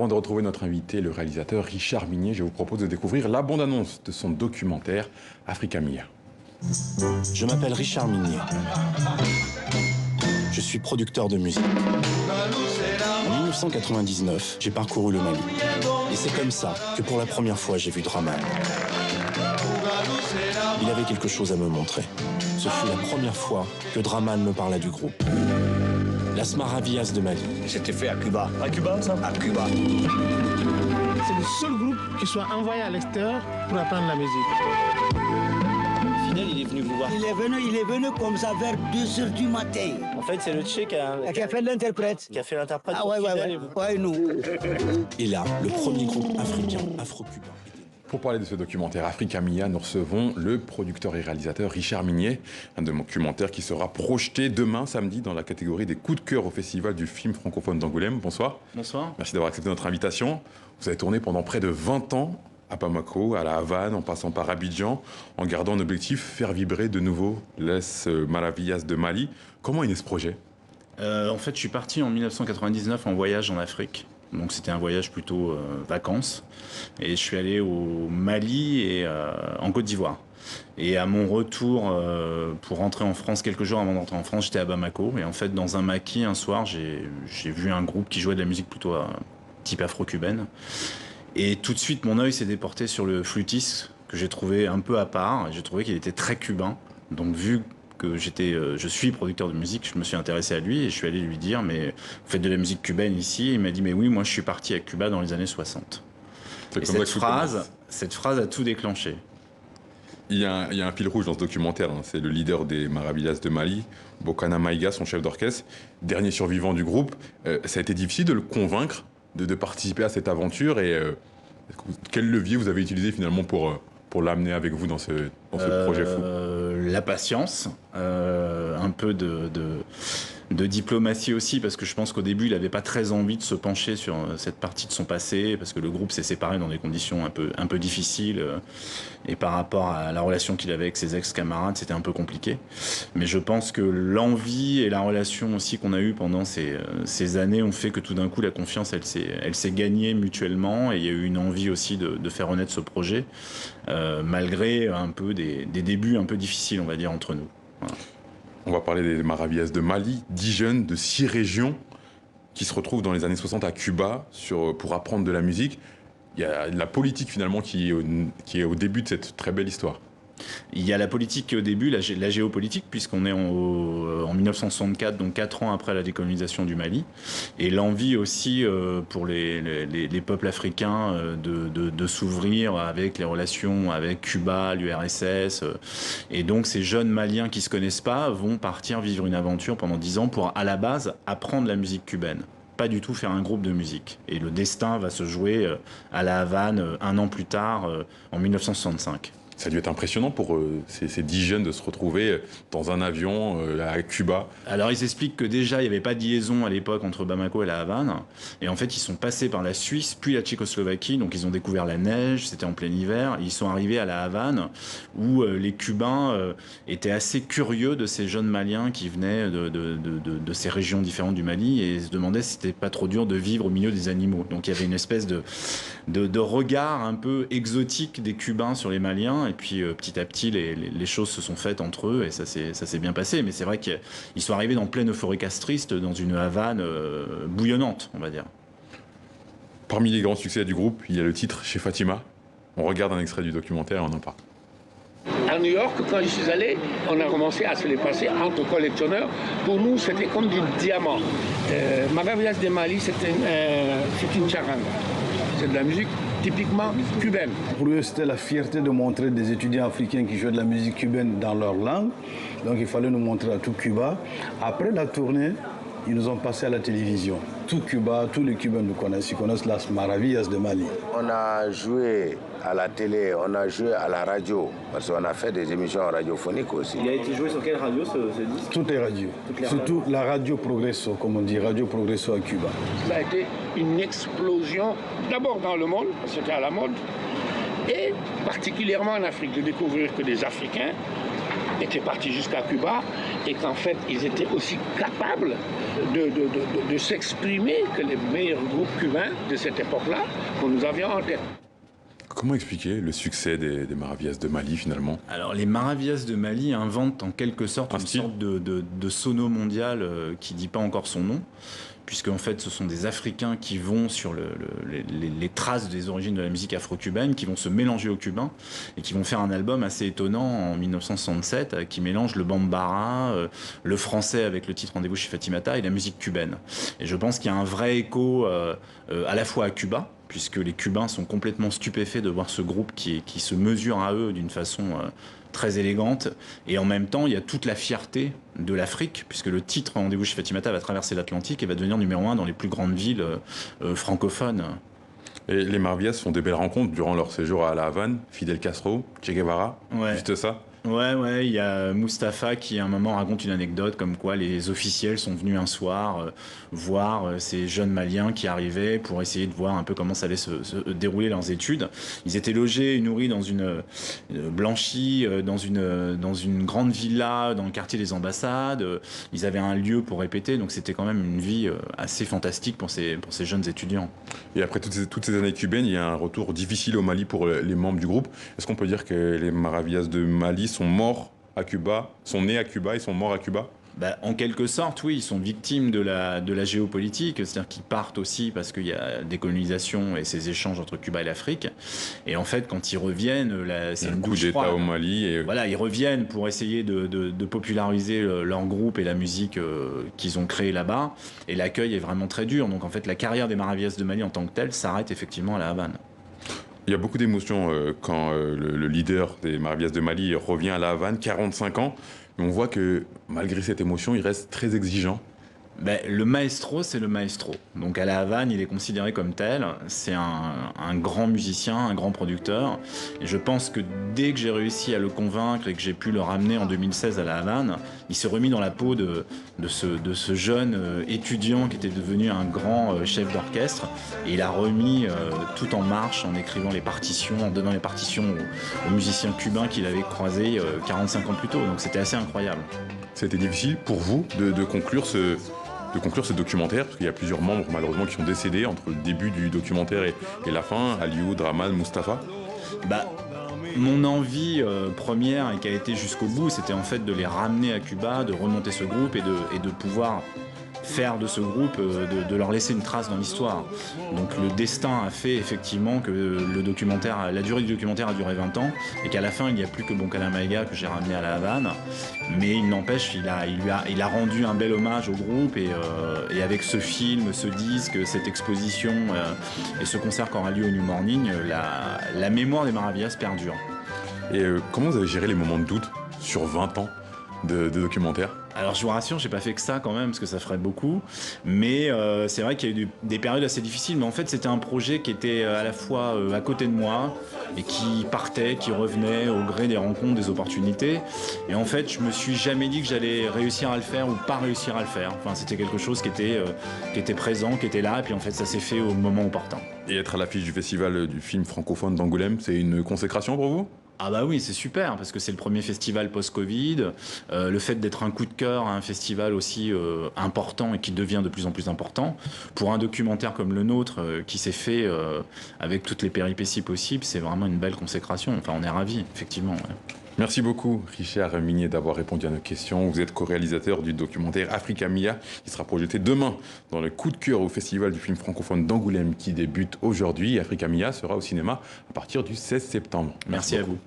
Avant de retrouver notre invité, le réalisateur Richard Minier, je vous propose de découvrir la bande-annonce de son documentaire Africa Mia. Je m'appelle Richard Minier. Je suis producteur de musique. En 1999, j'ai parcouru le Mali. Et c'est comme ça que pour la première fois, j'ai vu Draman. Il avait quelque chose à me montrer. Ce fut la première fois que Draman me parla du groupe. Las Maravillas de Mali. C'était fait à Cuba. À Cuba, ça? À Cuba. C'est le seul groupe qui soit envoyé à l'extérieur pour apprendre la musique. Fidel, il est venu vous voir. Il est venu comme ça vers 2h du matin. En fait, c'est le Tché qui a fait l'interprète. Qui a fait l'interprète. Ah ouais, nous. Et là, le premier groupe africain, afro-cubain. Pour parler de ce documentaire Africa Mia, nous recevons le producteur et réalisateur Richard Minier, un documentaire qui sera projeté demain samedi dans la catégorie des coups de cœur au Festival du film francophone d'Angoulême. Bonsoir. Bonsoir. Merci d'avoir accepté notre invitation. Vous avez tourné pendant près de 20 ans à Bamako, à la Havane, en passant par Abidjan, en gardant un objectif, faire vibrer de nouveau les Maravillas de Mali. Comment est né ce projet ? En fait, je suis parti en 1999 en voyage en Afrique. Donc c'était un voyage plutôt vacances. Et je suis allé au Mali et en Côte d'Ivoire. Et à mon retour, pour rentrer en France, quelques jours avant d'entrer en France, j'étais à Bamako. Et en fait, dans un maquis, un soir, j'ai vu un groupe qui jouait de la musique plutôt type afro-cubaine. Et tout de suite, mon œil s'est déporté sur le flûtiste, que j'ai trouvé un peu à part. Et j'ai trouvé qu'il était très cubain. Donc vu que je suis producteur de musique, je me suis intéressé à lui et je suis allé lui dire « mais vous faites de la musique cubaine ici ?» Et il m'a dit « mais oui, moi je suis parti à Cuba dans les années 60 ». Et cette phrase a tout déclenché. Il y a un fil rouge dans ce documentaire, hein. C'est le leader des Maravillas de Mali, Bokana Maïga, son chef d'orchestre, dernier survivant du groupe. Ça a été difficile de le convaincre de participer à cette aventure et quel levier vous avez utilisé finalement pour l'amener avec vous dans ce projet fou? La patience, un peu de diplomatie aussi, parce que je pense qu'au début, il n'avait pas très envie de se pencher sur cette partie de son passé, parce que le groupe s'est séparé dans des conditions un peu difficiles, et par rapport à la relation qu'il avait avec ses ex-camarades, c'était un peu compliqué. Mais je pense que l'envie et la relation aussi qu'on a eue pendant ces années ont fait que tout d'un coup, la confiance, elle s'est gagnée mutuellement, et il y a eu une envie aussi de faire renaître ce projet, malgré un peu des débuts un peu difficiles, on va dire, entre nous. Voilà. On va parler des Maravillas de Mali, 10 jeunes de 6 régions qui se retrouvent dans les années 60 à Cuba pour apprendre de la musique. Il y a la politique finalement qui est au début de cette très belle histoire. Il y a la politique qui est au début, la géopolitique, puisqu'on est en 1964, donc 4 ans après la décolonisation du Mali, et l'envie aussi pour les peuples africains de s'ouvrir avec les relations avec Cuba, l'URSS, et donc ces jeunes Maliens qui ne se connaissent pas vont partir vivre une aventure pendant 10 ans pour, à la base, apprendre la musique cubaine. Pas du tout faire un groupe de musique. Et le destin va se jouer à la Havane un an plus tard, en 1965. Ça a dû être impressionnant pour ces 10 jeunes de se retrouver dans un avion à Cuba. Alors ils expliquent que déjà il n'y avait pas de liaison à l'époque entre Bamako et la Havane. Et en fait ils sont passés par la Suisse puis la Tchécoslovaquie. Donc ils ont découvert la neige, c'était en plein hiver. Ils sont arrivés à la Havane où les Cubains étaient assez curieux de ces jeunes Maliens qui venaient de ces régions différentes du Mali et se demandaient si c'était pas trop dur de vivre au milieu des animaux. Donc il y avait une espèce de regard un peu exotique des Cubains sur les Maliens. Et puis petit à petit, les choses se sont faites entre eux et ça s'est bien passé. Mais c'est vrai qu'ils sont arrivés dans pleine euphorie castriste, dans une Havane bouillonnante, on va dire. Parmi les grands succès du groupe, il y a le titre Chez Fatima. On regarde un extrait du documentaire et on en parle. À New York, quand je suis allé, on a commencé à se les passer entre collectionneurs. Pour nous, c'était comme du diamant. Maravillas de Mali, c'est une charanga. C'est de la musique typiquement cubaine. Pour eux, c'était la fierté de montrer des étudiants africains qui jouaient de la musique cubaine dans leur langue. Donc il fallait nous montrer à tout Cuba. Après la tournée, ils nous ont passé à la télévision. Tout Cuba, tous les Cubains nous connaissent. Ils connaissent Las Maravillas de Mali. On a joué à la télé, on a joué à la radio, parce qu'on a fait des émissions radiophoniques aussi. Il a été joué sur quelle radio ce disque? Toutes les radios. Surtout la radio Progresso, comme on dit, Radio Progresso à Cuba. Ça a été une explosion, d'abord dans le monde, c'était à la mode, et particulièrement en Afrique, de découvrir que des Africains étaient partis jusqu'à Cuba et qu'en fait, ils étaient aussi capables de s'exprimer que les meilleurs groupes cubains de cette époque-là que nous avions en tête. Comment expliquer le succès des Maravillas de Mali finalement? Alors les Maravillas de Mali inventent en quelque sorte une sorte de sono mondial qui ne dit pas encore son nom, puisque en fait ce sont des Africains qui vont sur les traces des origines de la musique afro-cubaine, qui vont se mélanger aux Cubains et qui vont faire un album assez étonnant en 1967 qui mélange le bambara, le français avec le titre Rendez-vous chez Fatimata et la musique cubaine. Et je pense qu'il y a un vrai écho à la fois à Cuba, puisque les Cubains sont complètement stupéfaits de voir ce groupe qui se mesure à eux d'une façon très élégante. Et en même temps, il y a toute la fierté de l'Afrique, puisque le titre Rendez-vous chez Fatimata va traverser l'Atlantique et va devenir numéro 1 dans les plus grandes villes francophones. Et les Maravillas font des belles rencontres durant leur séjour à La Havane. Fidel Castro, Che Guevara, juste ça. Ouais, il y a Mustapha qui à un moment raconte une anecdote comme quoi les officiels sont venus un soir voir ces jeunes Maliens qui arrivaient pour essayer de voir un peu comment ça allait se dérouler leurs études. Ils étaient logés et nourris dans blanchis dans une grande villa dans le quartier des ambassades. Ils avaient un lieu pour répéter, donc c'était quand même une vie assez fantastique pour ces jeunes étudiants. Et après toutes ces années cubaines, il y a un retour difficile au Mali pour les membres du groupe. Est-ce qu'on peut dire que les Maravillas de Mali sont morts à Cuba, sont nés à Cuba et sont morts à Cuba? En quelque sorte, oui, ils sont victimes de la géopolitique, c'est-à-dire qu'ils partent aussi parce qu'il y a des colonisations et ces échanges entre Cuba et l'Afrique. Et en fait, quand ils reviennent, c'est une coup d'État au Mali. Et... Voilà, ils reviennent pour essayer de populariser leur groupe et la musique qu'ils ont créée là-bas. Et l'accueil est vraiment très dur. Donc en fait, la carrière des Maravillas de Mali en tant que telle s'arrête effectivement à La Havane. Il y a beaucoup d'émotions quand le leader des Maravillas de Mali revient à La Havane, 45 ans. Mais on voit que malgré cette émotion, il reste très exigeant. Le maestro, c'est le maestro. Donc à La Havane, il est considéré comme tel. C'est un grand musicien, un grand producteur. Et je pense que dès que j'ai réussi à le convaincre et que j'ai pu le ramener en 2016 à La Havane, il s'est remis dans la peau de ce jeune étudiant qui était devenu un grand chef d'orchestre. Et il a remis tout en marche en écrivant les partitions, en donnant les partitions aux musiciens cubains qu'il avait croisés 45 ans plus tôt. Donc c'était assez incroyable. C'était difficile pour vous de conclure ce documentaire, parce qu'il y a plusieurs membres malheureusement qui sont décédés entre le début du documentaire et la fin, Aliou, Draman, Mustapha. Mon envie première et qui a été jusqu'au bout, c'était en fait de les ramener à Cuba, de remonter ce groupe et de pouvoir faire de ce groupe, de leur laisser une trace dans l'histoire. Donc le destin a fait effectivement que la durée du documentaire a duré 20 ans et qu'à la fin il n'y a plus que Boncana Maïga que j'ai ramené à La Havane. Mais il n'empêche, il a rendu un bel hommage au groupe et avec ce film, ce disque, cette exposition et ce concert qui aura lieu au New Morning, la mémoire des Maravillas perdure. Et comment vous avez géré les moments de doute sur 20 ans de documentaire? Alors je vous rassure, j'ai pas fait que ça quand même, parce que ça ferait beaucoup. Mais c'est vrai qu'il y a eu des périodes assez difficiles. Mais en fait, c'était un projet qui était à la fois à côté de moi et qui partait, qui revenait au gré des rencontres, des opportunités. Et en fait, je me suis jamais dit que j'allais réussir à le faire ou pas réussir à le faire. Enfin, c'était quelque chose qui était présent, qui était là. Et puis en fait, ça s'est fait au moment opportun. Et être à l'affiche du festival du film francophone d'Angoulême, c'est une consécration pour vous? Ah bah oui, c'est super, parce que c'est le premier festival post-Covid. Le fait d'être un coup de cœur à un festival aussi important et qui devient de plus en plus important, pour un documentaire comme le nôtre qui s'est fait avec toutes les péripéties possibles, c'est vraiment une belle consécration. Enfin, on est ravis, effectivement. Ouais. Merci beaucoup, Richard Minier, d'avoir répondu à nos questions. Vous êtes co-réalisateur du documentaire Africa Mia, qui sera projeté demain dans le coup de cœur au Festival du film francophone d'Angoulême, qui débute aujourd'hui. Africa Mia sera au cinéma à partir du 16 septembre. Merci à vous.